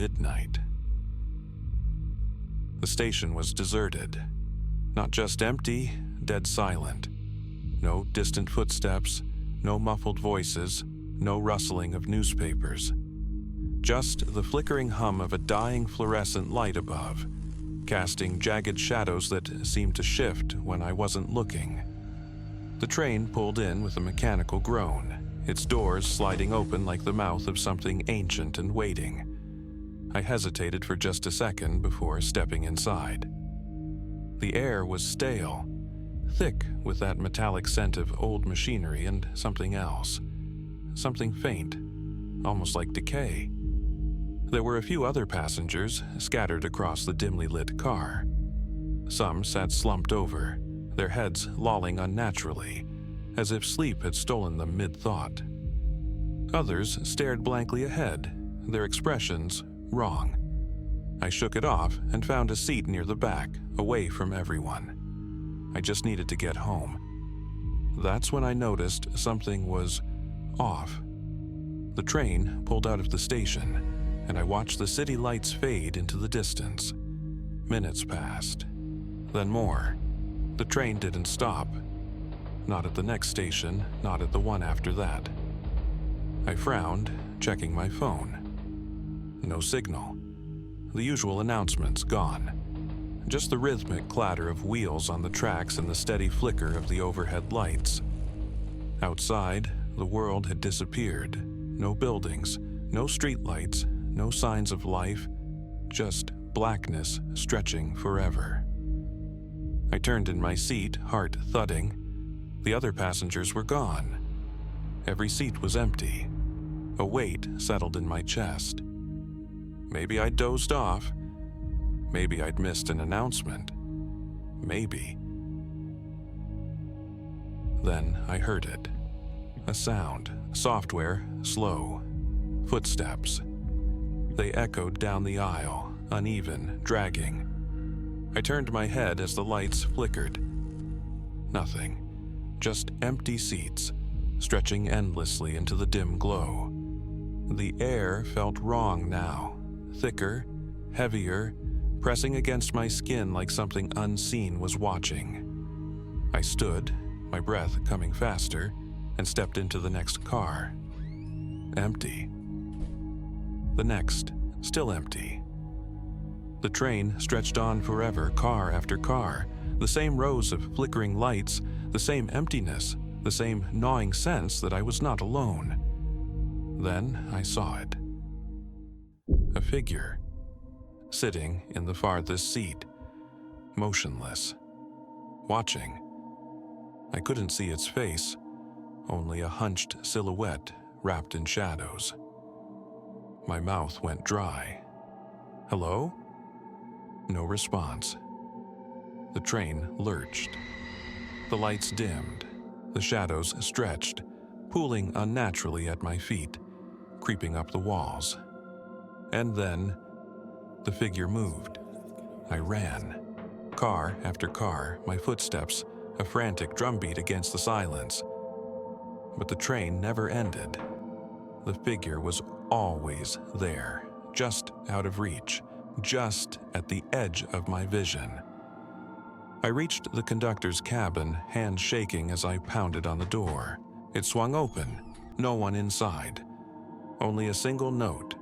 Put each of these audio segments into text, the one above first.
midnight. The station was deserted. Not just empty, dead silent. No distant footsteps, no muffled voices, no rustling of newspapers. Just the flickering hum of a dying fluorescent light above, casting jagged shadows that seemed to shift when I wasn't looking. The train pulled in with a mechanical groan, its doors sliding open like the mouth of something ancient and waiting. I hesitated for just a second before stepping inside. The air was stale, thick with that metallic scent of old machinery and something else. Something faint, almost like decay. There were a few other passengers scattered across the dimly lit car. Some sat slumped over, their heads lolling unnaturally, as if sleep had stolen them mid-thought. Others stared blankly ahead, their expressions wrong. I shook it off and found a seat near the back, away from everyone. I just needed to get home. That's when I noticed something was off. The train pulled out of the station, and I watched the city lights fade into the distance. Minutes passed, then more. The train didn't stop. Not at the next station, not at the one after that. I frowned, checking my phone. No signal. The usual announcements gone. Just the rhythmic clatter of wheels on the tracks and the steady flicker of the overhead lights. Outside, the world had disappeared. No buildings, no streetlights, no signs of life, just blackness stretching forever. I turned in my seat, heart thudding. The other passengers were gone. Every seat was empty. A weight settled in my chest. Maybe I'd dozed off. Maybe I'd missed an announcement. Maybe. Then I heard it. A sound, software, slow. Footsteps. They echoed down the aisle, uneven, dragging. I turned my head as the lights flickered. Nothing. Just empty seats, stretching endlessly into the dim glow. The air felt wrong now. Thicker, heavier, pressing against my skin like something unseen was watching. I stood, my breath coming faster, and stepped into the next car. Empty. The next, still empty. The train stretched on forever, car after car, the same rows of flickering lights, the same emptiness, the same gnawing sense that I was not alone. Then I saw it. A figure, sitting in the farthest seat, motionless, watching. I couldn't see its face, only a hunched silhouette wrapped in shadows. My mouth went dry. Hello? No response. The train lurched. The lights dimmed. The shadows stretched, pooling unnaturally at my feet, creeping up the walls. And then, the figure moved. I ran. Car after car, my footsteps, a frantic drumbeat against the silence. But the train never ended. The figure was always there, just out of reach, just at the edge of my vision. I reached the conductor's cabin, hands shaking as I pounded on the door. It swung open, no one inside. Only a single note,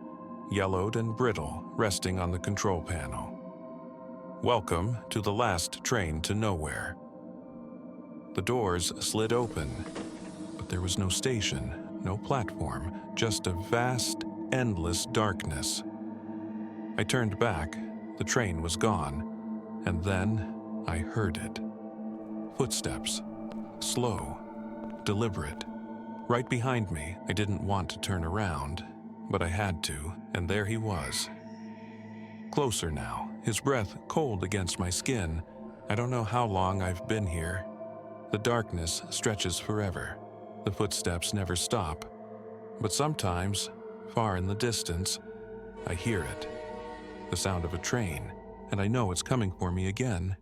yellowed and brittle, resting on the control panel. Welcome to the last train to nowhere. The doors slid open, but there was no station, no platform, just a vast, endless darkness. I turned back, the train was gone, and then I heard it. Footsteps, slow, deliberate. Right behind me, I didn't want to turn around, but I had to, and there he was. Closer now, his breath cold against my skin. I don't know how long I've been here. The darkness stretches forever. The footsteps never stop. But sometimes, far in the distance, I hear it. The sound of a train, and I know it's coming for me again.